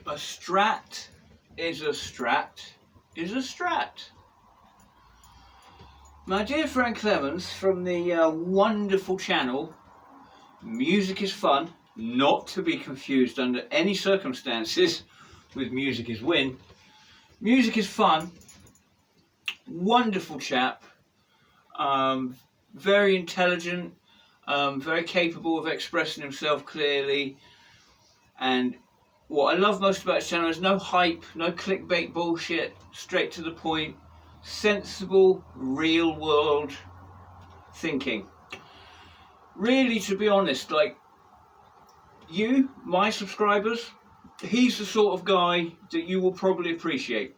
A Strat is a Strat is a Strat. My dear Frank Clemens from the wonderful channel Music is Fun, not to be confused under any circumstances with Music is Win. Music is Fun, wonderful chap, very intelligent, very capable of expressing himself clearly, and what I love most about his channel is no hype, no clickbait bullshit, straight to the point, sensible, real world thinking. Really, to be honest, like you, my subscribers, he's the sort of guy that you will probably appreciate,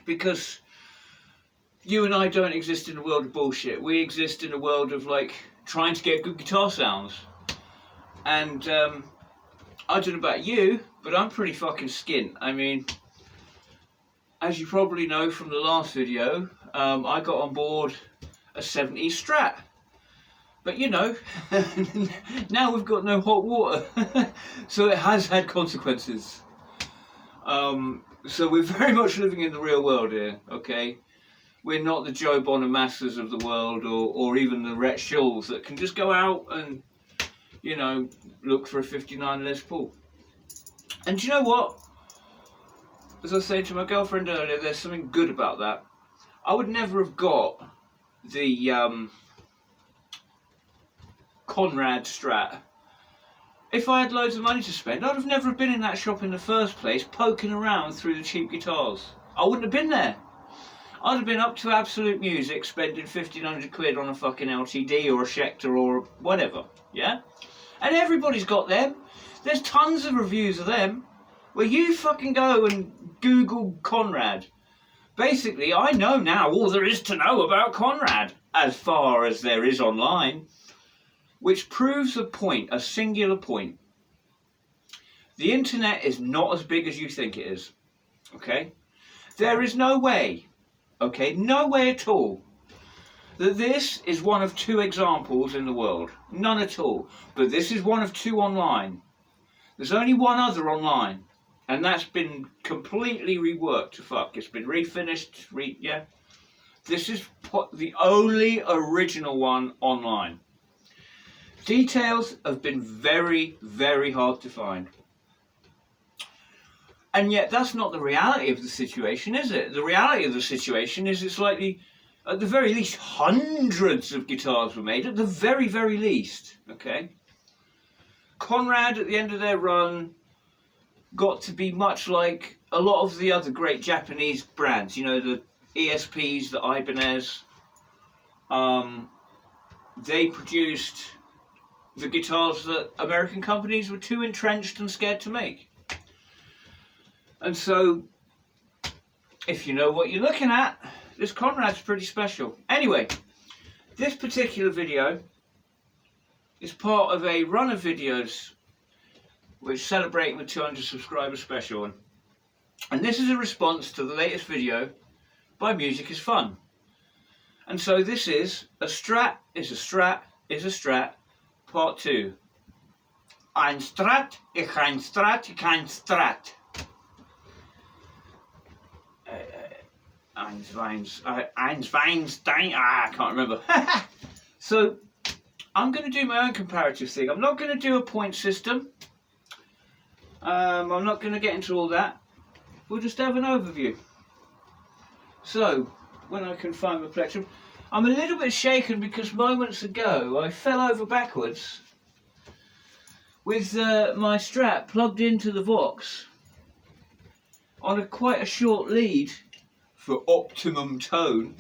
because you and I don't exist in a world of bullshit. We exist in a world of like trying to get good guitar sounds. And I don't know about you, but I'm pretty fucking skint. I mean, as you probably know from the last video, I got on board a 70s Strat. But you know, now we've got no hot water, so it has had consequences. So we're very much living in the real world here, okay? We're not the Joe Bonamassas of the world, or even the Rhett Schulls that can just go out and, you know, look for a 59 Les Paul. And do you know what? As I was saying to my girlfriend earlier, there's something good about that. I would never have got the Conrad Strat if I had loads of money to spend. I'd have never been in that shop in the first place, poking around through the cheap guitars. I wouldn't have been there. I'd have been up to Absolute Music, spending 1,500 quid on a fucking LTD or a Schecter or whatever, yeah? And everybody's got them. There's tons of reviews of them. Where you fucking go and Google Conrad. Basically, I know now all there is to know about Conrad, as far as there is online. Which proves a point, a singular point. The internet is not as big as you think it is, okay? There is no way, okay, no way at all, that this is one of two examples in the world. None at all. But this is one of two online. There's only one other online, and that's been completely reworked to fuck. It's been refinished, yeah. This is the only original one online. Details have been very, very hard to find. And yet that's not the reality of the situation, is it? The reality of the situation is it's likely, at the very least, hundreds of guitars were made, at the very, very least, okay? Conrad, at the end of their run, got to be much like a lot of the other great Japanese brands, you know, the ESPs, the Ibanez. They produced the guitars that American companies were too entrenched and scared to make. And so, if you know what you're looking at, this Conrad's pretty special. Anyway, this particular video is part of a run of videos which celebrating the 200 subscriber special. And this is a response to the latest video by Music is Fun. And so this is a Strat is a Strat is a Strat Part 2. Ein Strat, ich ein Strat, ich ein Strat. Einstein, I can't remember. So, I'm going to do my own comparative thing. I'm not going to do a point system. I'm not going to get into all that. We'll just have an overview. So, when I can find my plectrum, I'm a little bit shaken because moments ago I fell over backwards with my Strat plugged into the Vox on quite a short lead for optimum tone,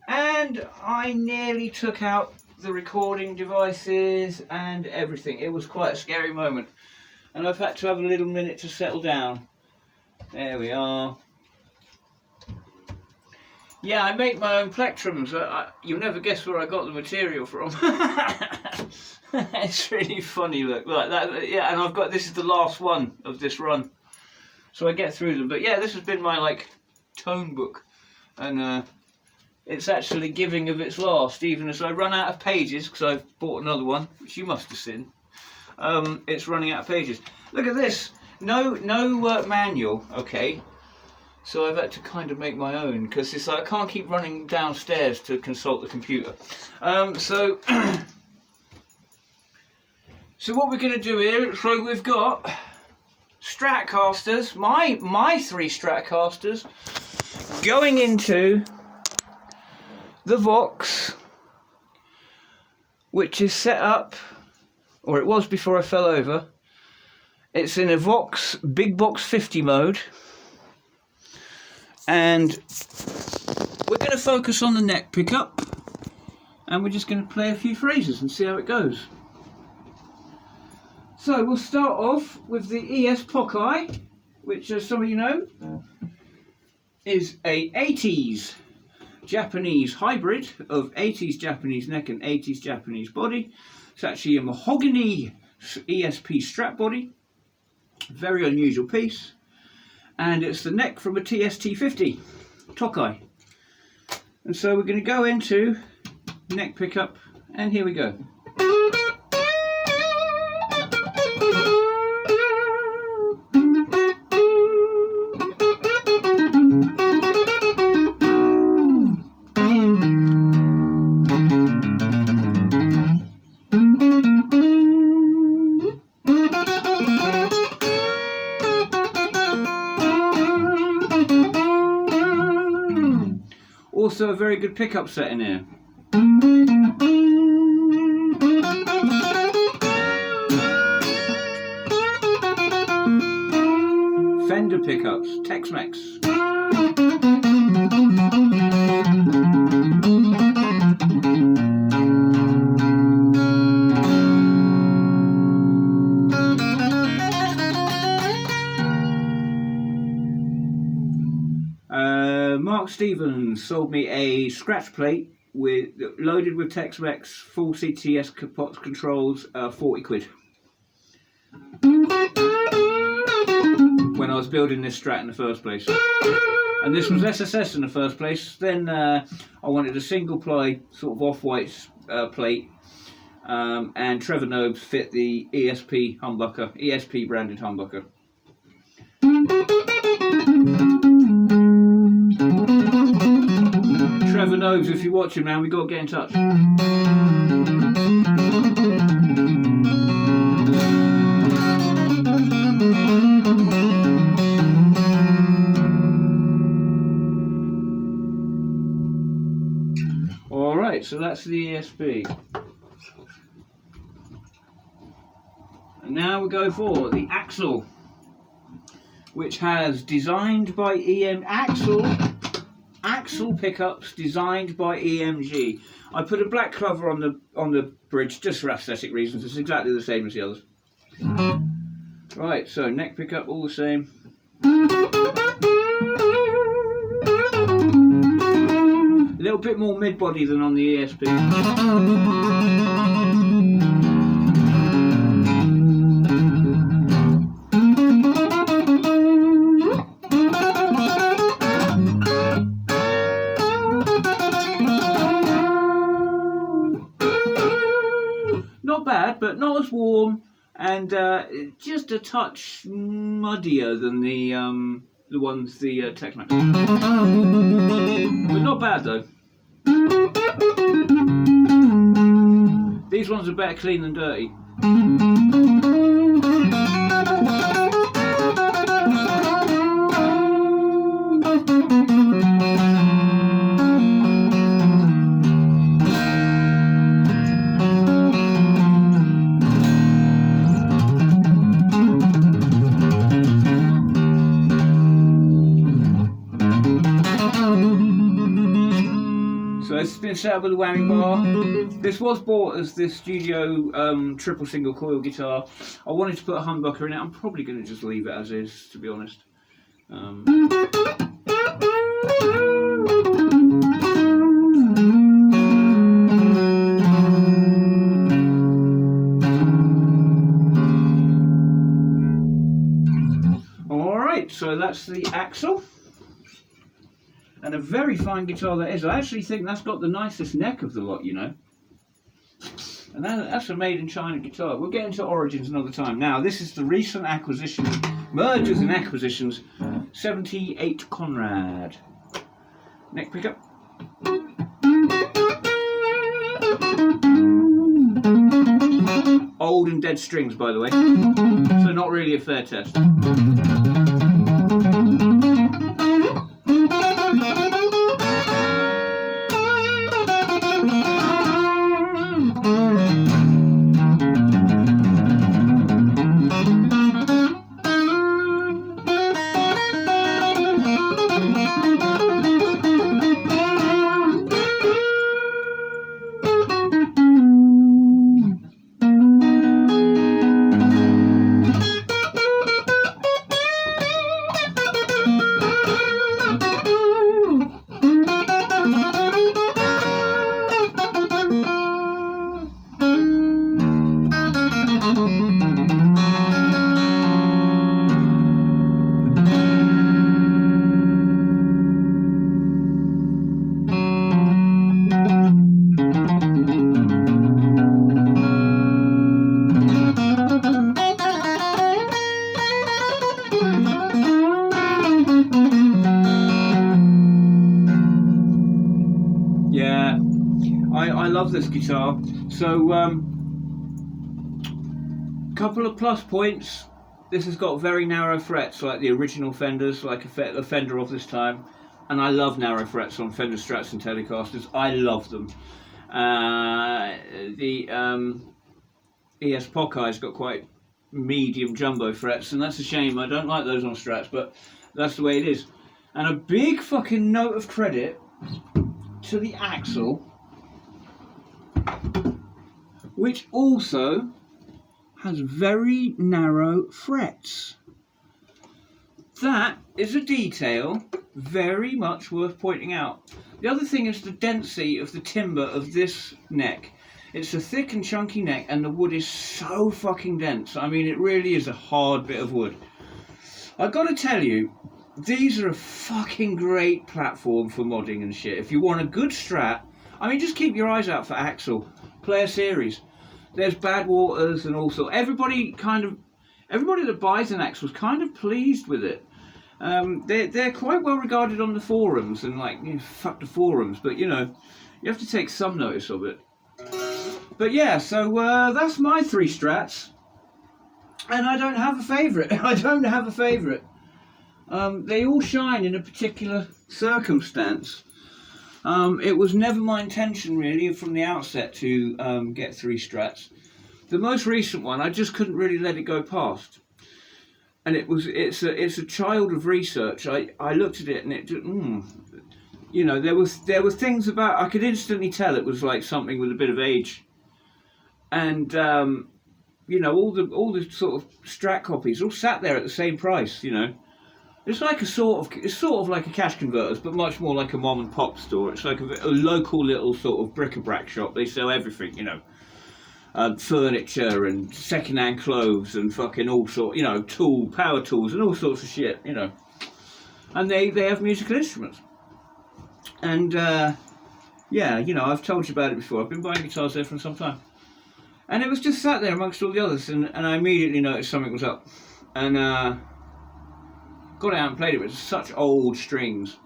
and I nearly took out the recording devices and everything. It was quite a scary moment, and I've had to have a little minute to settle down. There we are. Yeah, I make my own plectrums. You'll never guess where I got the material from. It's really funny, look, like that. Yeah, and I've got, this is the last one of this run, so I get through them. But yeah, this has been my like tone book, and it's actually giving of its last, even as I run out of pages, because I've bought another one, which you must have seen. It's running out of pages. Look at this. no manual. Okay, so I've had to kind of make my own because it's like I can't keep running downstairs to consult the computer. So what we're going to do here, so we've got Stratocasters, my 3 Stratocasters, going into the Vox, which is set up, or it was before I fell over. It's in a Vox Big Box 50 mode, and we're going to focus on the neck pickup, and we're just going to play a few phrases and see how it goes. So we'll start off with the ES Pokai, which, as some of you know, is a 80s Japanese hybrid of 80s Japanese neck and 80s Japanese body. It's actually a mahogany ESP Strat body, very unusual piece, and it's the neck from a TST50 Tokai. And so we're going to go into neck pickup, and here we go. Also a very good pickup set in here. Fender pickups, Tex-Mex. Mark Stevens sold me a scratch plate loaded with Tex-Mex full CTS capots controls, 40 quid. When I was building this Strat in the first place. And this was SSS in the first place. Then I wanted a single ply sort of off-white plate, and Trevor Nobes fit the ESP humbucker, ESP branded humbucker. Trevor Nobes, if you're watching, man, we got to get in touch. Alright, so that's the ESP. And now we go for the Axle, which has designed by Axle pickups designed by EMG. I put a black cover on the bridge just for aesthetic reasons. It's exactly the same as the others. Right, so neck pickup all the same. A little bit more mid body than on the ESP. Not bad, but not as warm, and just a touch muddier than the ones, the Tex-Mex. But not bad though. These ones are better clean than dirty. So it's been set up with a whammy bar. This was bought as this studio triple single coil guitar. I wanted to put a humbucker in it. I'm probably going to just leave it as is, to be honest. Alright, so that's the Axle. And a very fine guitar that is. I actually think that's got the nicest neck of the lot, you know. And that's a made in China guitar. We'll get into origins another time. Now, this is the recent acquisition, mergers and acquisitions, 78 Conrad. Neck pickup. Old and dead strings, by the way, so not really a fair test. Yeah, I love this guitar. So, couple of plus points. This has got very narrow frets, like the original Fenders, like a Fender of this time. And I love narrow frets on Fender Strats and Telecasters. I love them. The ES Pockey's got quite medium jumbo frets, and that's a shame. I don't like those on Strats, but that's the way it is. And a big fucking note of credit to the axle, which also has very narrow frets. That is a detail very much worth pointing out. The other thing is the density of the timber of this neck. It's a thick and chunky neck, and the wood is so fucking dense. I mean, it really is a hard bit of wood. I've got to tell you, these are a fucking great platform for modding and shit. If you want a good Strat, I mean, just keep your eyes out for Axel. Play a series. There's Bad Waters and all sorts. Everybody that buys an Axel's kind of pleased with it. They're quite well regarded on the forums, and like, you know, fuck the forums, but you know, you have to take some notice of it. But yeah, so that's my 3 Strats, and I don't have a favourite. I don't have a favourite. They all shine in a particular circumstance. It was never my intention really from the outset to get 3 Strats. The most recent one, I just couldn't really let it go past. And it's a child of research. I looked at it and it just, you know, there were things about, I could instantly tell it was like something with a bit of age. And you know, all the sort of Strat copies all sat there at the same price, you know. It's sort of like a cash converters, but much more like a mom and pop store. It's like a local little sort of bric-a-brac shop. They sell everything, you know, furniture and second-hand clothes and fucking all sorts, you know, power tools and all sorts of shit, you know. And they have musical instruments. And yeah, you know, I've told you about it before. I've been buying guitars there for some time. And it was just sat there amongst all the others, and I immediately noticed something was up. And got it out and played it with such old strings.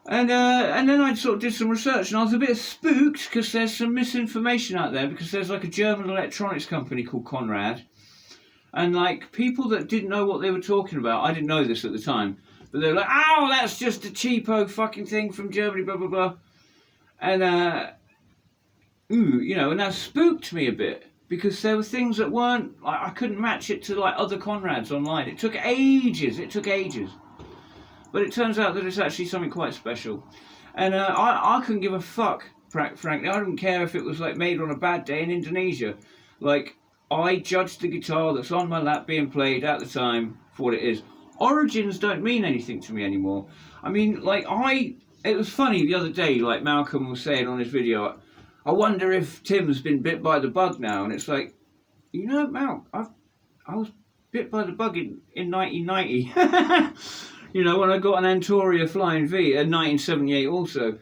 And then I sort of did some research, and I was a bit spooked because there's some misinformation out there, because there's like a German electronics company called Conrad, and like people that didn't know what they were talking about, I didn't know this at the time, but they were like, oh, that's just a cheapo fucking thing from Germany, blah blah blah. And you know, and that spooked me a bit, because there were things that weren't, I couldn't match it to like other Conrads online. It took ages. But it turns out that it's actually something quite special. And I couldn't give a fuck, frankly. I don't care if it was like made on a bad day in Indonesia. Like, I judged the guitar that's on my lap being played at the time for what it is. Origins don't mean anything to me anymore. I mean, like, it was funny the other day, like Malcolm was saying on his video, I wonder if Tim's been bit by the bug now. And it's like, you know, Mal, I was bit by the bug in 1990. You know, when I got an Antoria Flying V in 1978 also.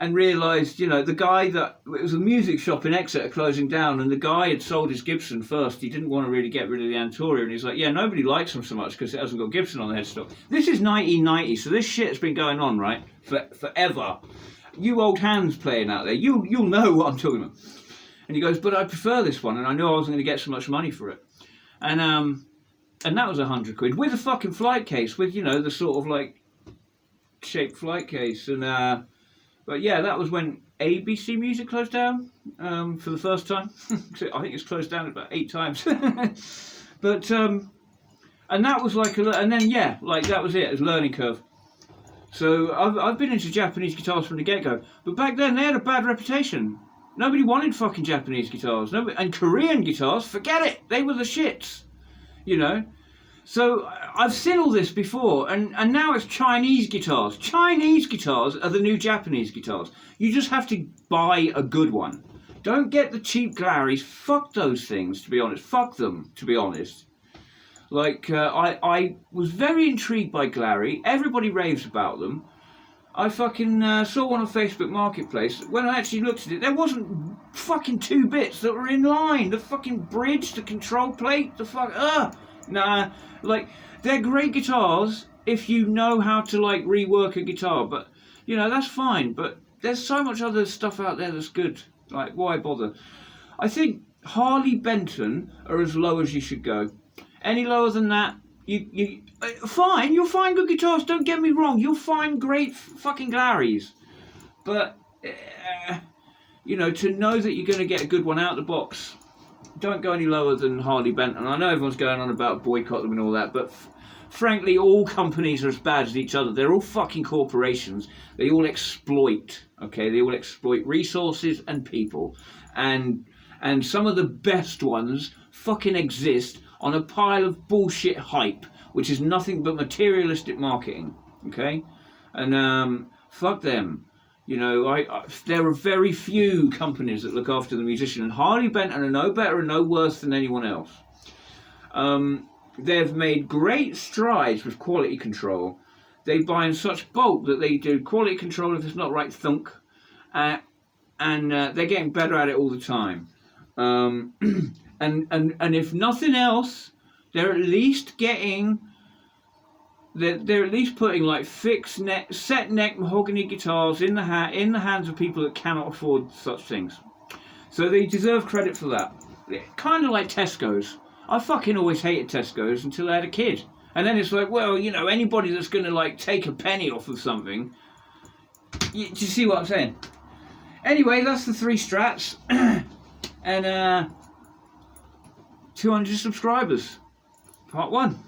and realised, you know, the guy that, it was a music shop in Exeter closing down, and the guy had sold his Gibson first. He didn't want to really get rid of the Antoria, and he's like, yeah, nobody likes them so much because it hasn't got Gibson on the headstock. This is 1990, so this shit's been going on, right, forever. You old hands playing out there, you'll know what I'm talking about. And he goes, but I prefer this one, and I knew I wasn't going to get so much money for it. And that was £100 with a fucking flight case, with, you know, the sort of like shaped flight case. And but yeah, that was when ABC Music closed down for the first time. I think it's closed down about 8 times. But and that was like and then yeah, like that was it. It was a learning curve. So I've been into Japanese guitars from the get-go, but back then they had a bad reputation. Nobody wanted fucking Japanese guitars. And Korean guitars, forget it. They were the shits, you know. So I've seen all this before, and now it's Chinese guitars. Chinese guitars are the new Japanese guitars. You just have to buy a good one. Don't get the cheap Glaries. Fuck those things, to be honest. Fuck them, to be honest. Like, I was very intrigued by Glary. Everybody raves about them. I fucking saw one on Facebook Marketplace. When I actually looked at it, there wasn't fucking 2 bits that were in line. The fucking bridge, the control plate, the fuck... Nah, like, they're great guitars if you know how to, like, rework a guitar. But, you know, that's fine. But there's so much other stuff out there that's good. Like, why bother? I think Harley Benton are as low as you should go. Any lower than that, you fine, you'll find good guitars, don't get me wrong, you'll find great fucking Glaries. But, you know, to know that you're going to get a good one out of the box, don't go any lower than Harley Benton. I know everyone's going on about boycott them and all that, but frankly, all companies are as bad as each other. They're all fucking corporations. They all exploit, okay? They all exploit resources and people. And some of the best ones fucking exist on a pile of bullshit hype, which is nothing but materialistic marketing, okay? And fuck them. You know, there are very few companies that look after the musician, and Harley Benton are no better and no worse than anyone else. They've made great strides with quality control. They buy in such bulk that they do quality control if it's not right, thunk, and they're getting better at it all the time. And if nothing else, they're at least getting, they're at least putting like fixed neck, set neck mahogany guitars in the hands of people that cannot afford such things. So they deserve credit for that. Kind of like Tesco's. I fucking always hated Tesco's until I had a kid. And then it's like, well, you know, anybody that's going to like take a penny off of something. Do you see what I'm saying? Anyway, that's the 3 Strats. And 200 subscribers. Part 1.